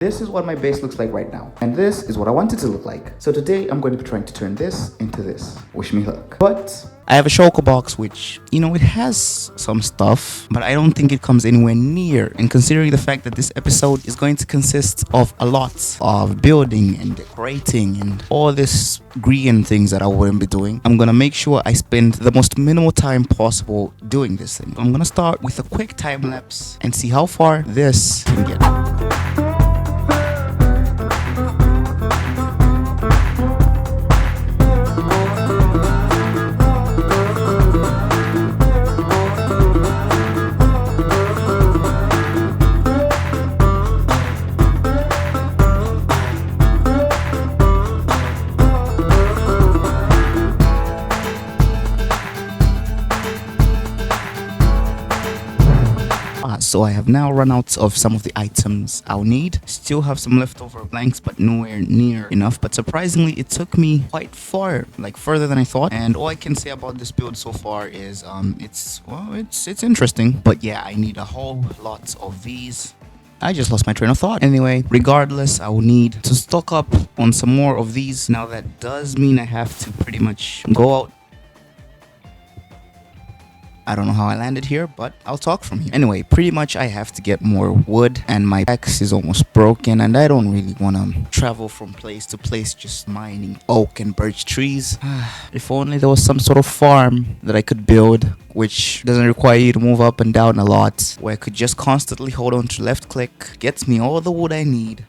This is what my base looks like right now, and this is what I want it to look like. So today I'm going to be trying to turn this into this. Wish me luck. But I have a shulker box which, it has some stuff, but I don't think it comes anywhere near. And considering the fact that this episode is going to consist of a lot of building and decorating and all this green things that I wouldn't be doing, I'm gonna make sure I spend the most minimal time possible doing this thing. I'm gonna start with a quick time lapse and see how far this can get. So I have now run out of some of the items I'll need. Still have some leftover blanks, but nowhere near enough. But surprisingly, it took me quite far, like further than I thought. And all I can say about this build so far is it's interesting. But yeah, I need a whole lot of these. I just lost my train of thought. Anyway, regardless, I will need to stock up on some more of these. Now that does mean I have to pretty much go out. I don't know how I landed here, but I'll talk from here. Anyway, pretty much I have to get more wood, and my axe is almost broken, and I don't really want to travel from place to place just mining oak and birch trees. If only there was some sort of farm that I could build which doesn't require you to move up and down a lot, where I could just constantly hold on to left click, gets me all the wood I need.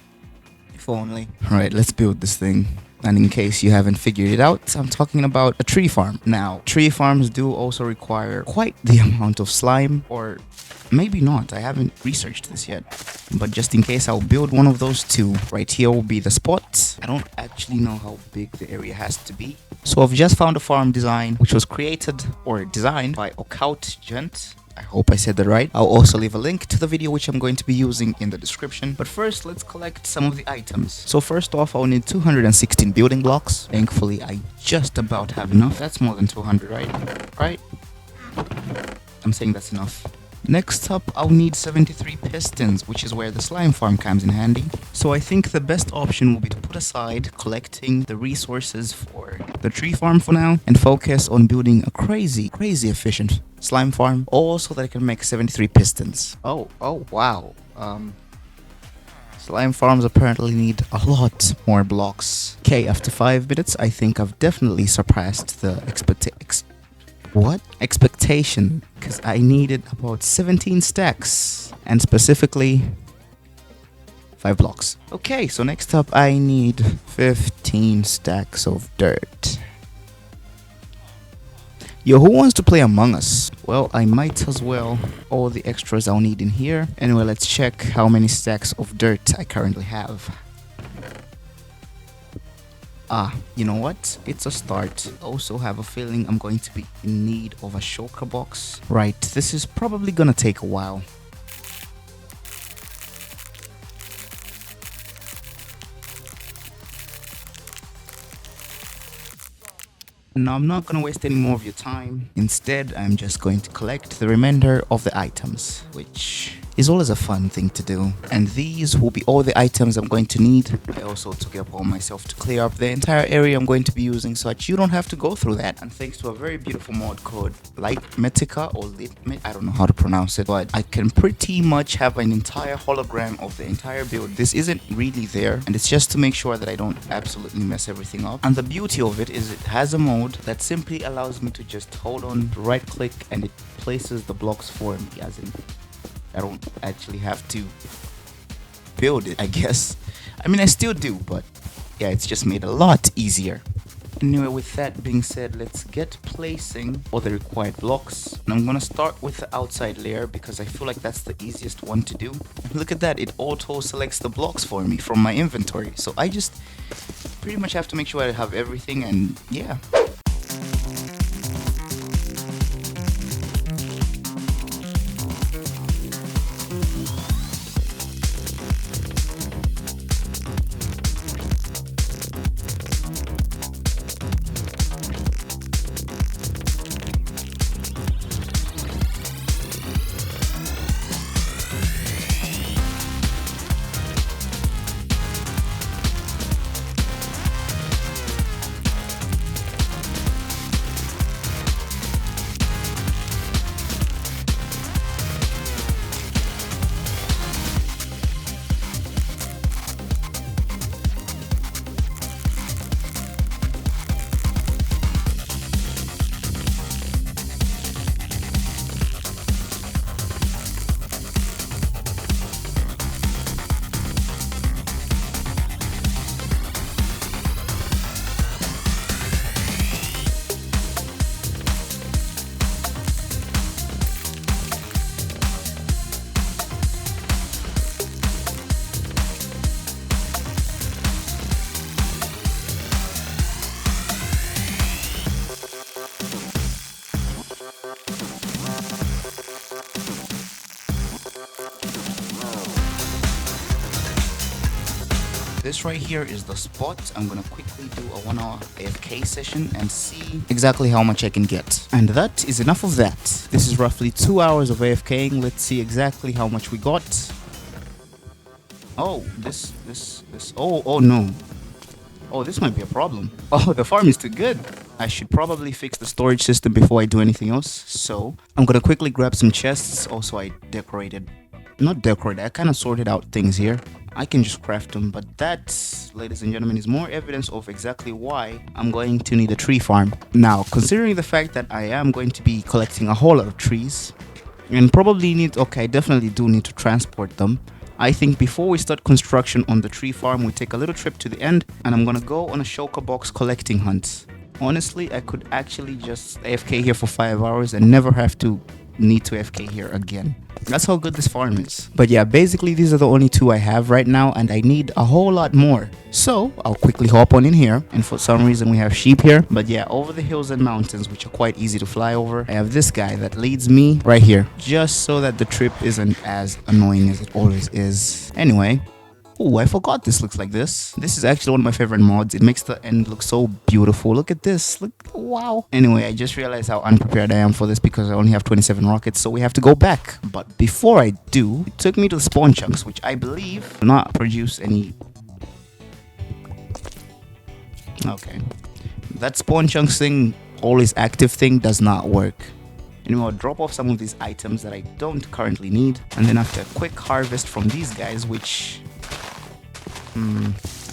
If only. Alright, let's build this thing. And in case you haven't figured it out, I'm talking about a tree farm. Now, tree farms do also require quite the amount of slime, or maybe not. I haven't researched this yet. But just in case, I'll build one of those two. Right here will be the spot. I don't actually know how big the area has to be. So I've just found a farm design, which was created or designed by Overpowered. I hope I said that right. I'll also leave a link to the video which I'm going to be using in the description. But first, let's collect some of the items. So first off, I'll need 216 building blocks. Thankfully, I just about have enough. That's more than 200, right? Right? I'm saying that's enough. Next up, I'll need 73 pistons, which is where the slime farm comes in handy. So I think the best option will be to put aside collecting the resources for the tree farm for now and focus on building a crazy efficient slime farm, all so that I can make 73 pistons. Oh wow. Slime farms apparently need a lot more blocks. Okay, after 5 minutes, I think I've definitely surpassed the expectation, because I needed about 17 stacks, and specifically 5 blocks. Okay, so next up I need 15 stacks of dirt. Yo, who wants to play Among Us? Well, I might as well. All the extras I'll need in here. Anyway, let's check how many stacks of dirt I currently have. You know what? It's a start. I also have a feeling I'm going to be in need of a shulker box. Right, this is probably gonna take a while. Now, I'm not gonna waste any more of your time. Instead, I'm just going to collect the remainder of the items, which is always a fun thing to do. And these will be all the items I'm going to need. I also took it upon myself to clear up the entire area I'm going to be using so that you don't have to go through that. And thanks to a very beautiful mod called Litmetica or Litmet, I don't know how to pronounce it, but I can pretty much have an entire hologram of the entire build. This isn't really there, and it's just to make sure that I don't absolutely mess everything up. And the beauty of it is it has a mode that simply allows me to just hold on, right click, and it places the blocks for me, as in I don't actually have to build it, I guess. I mean, I still do, but yeah, it's just made a lot easier. Anyway, with that being said, let's get placing all the required blocks. And I'm gonna start with the outside layer because I feel like that's the easiest one to do. Look at that, it auto selects the blocks for me from my inventory. So I just pretty much have to make sure I have everything, and yeah. This right here is the spot. I'm gonna quickly do a 1 hour AFK session and see exactly how much I can get. And that is enough of that. This is roughly 2 hours of AFKing. Let's see exactly how much we got. Oh, oh no. Oh, this might be a problem. Oh, the farm is too good. I should probably fix the storage system before I do anything else. So I'm gonna quickly grab some chests. Also, I kind of sorted out things here. I can just craft them, but that, ladies and gentlemen, is more evidence of exactly why I'm going to need a tree farm. Now, considering the fact that I am going to be collecting a whole lot of trees, and I definitely do need to transport them. I think before we start construction on the tree farm, we take a little trip to the end, and I'm gonna go on a shulker box collecting hunt. Honestly, I could actually just AFK here for 5 hours and never have to need to AFK here again. That's how good this farm is. But yeah, basically these are the only two I have right now, and I need a whole lot more. So I'll quickly hop on in here, and for some reason we have sheep here. But yeah, over the hills and mountains, which are quite easy to fly over, I have this guy that leads me right here, just so that the trip isn't as annoying as it always is. Anyway, oh, I forgot this looks like this. This is actually one of my favorite mods. It makes the end look so beautiful. Look at this. Look, wow. Anyway, I just realized how unprepared I am for this because I only have 27 rockets, so we have to go back. But before I do, it took me to the spawn chunks, which I believe do not produce any... Okay. That spawn chunks thing, always active thing, does not work. Anyway, I'll drop off some of these items that I don't currently need. And then after a quick harvest from these guys, which...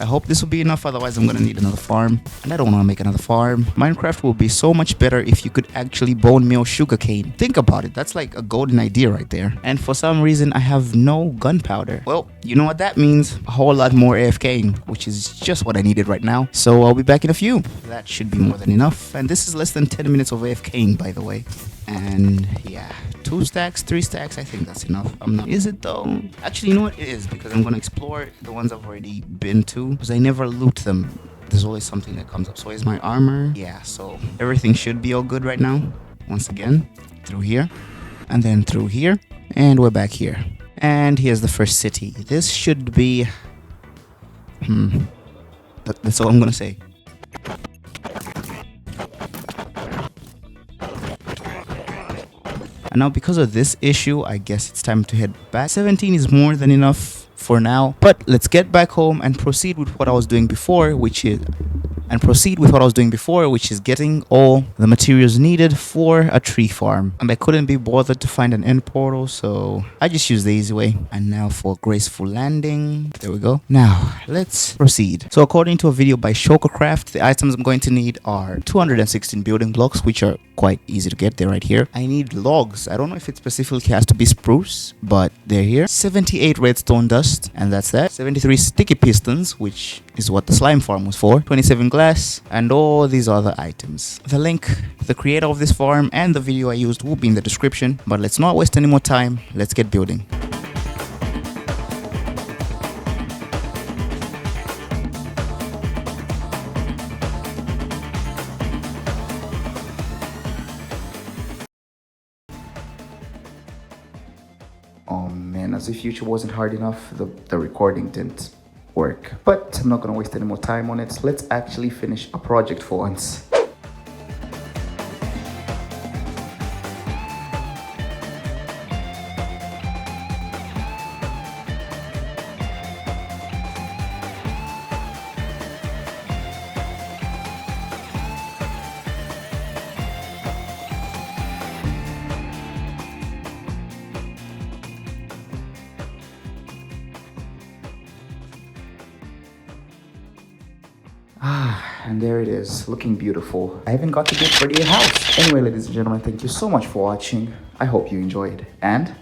I hope this will be enough, otherwise I'm gonna need another farm. And I don't want to make another farm. Minecraft will be so much better if you could actually bone meal sugarcane. Think about it, that's like a golden idea right there. And for some reason I have no gunpowder. Well, you know what that means. A whole lot more AFKing, which is just what I needed right now. So I'll be back in a few. That should be more than enough. And this is less than 10 minutes of AFKing, by the way. And yeah, 2 stacks, 3 stacks, I think that's enough. Is it though? Actually, you know what? It is, because I'm gonna explore the ones I've already been to, because I never loot them. There's always something that comes up. So is my armor? Yeah, so everything should be all good right now. Once again, through here, and then through here, and we're back here. And here's the first city. This should be... That's all I'm gonna say. And now because of this issue, I guess it's time to head back. 17 is more than enough for now, but let's get back home and proceed with what I was doing before, which is getting all the materials needed for a tree farm. And I couldn't be bothered to find an end portal, so I just used the easy way. And now for graceful landing. There we go. Now let's proceed. So according to a video by Shulkercraft, the items I'm going to need are 216 building blocks, which are quite easy to get. They're right here. I need logs. I don't know if it specifically has to be spruce, but they're here. 78 redstone dust, and that's that. 73 sticky pistons, which is what the slime farm was for. 27 glass, and all these other items. The link, the creator of this farm, and the video I used will be in the description. But let's not waste any more time. Let's get building. Oh man, as if future wasn't hard enough, the recording didn't work. But I'm not gonna waste any more time on it. Let's actually finish a project for once. And there it is, looking beautiful. I even got to get ready a house. Anyway, ladies and gentlemen, thank you so much for watching. I hope you enjoyed, and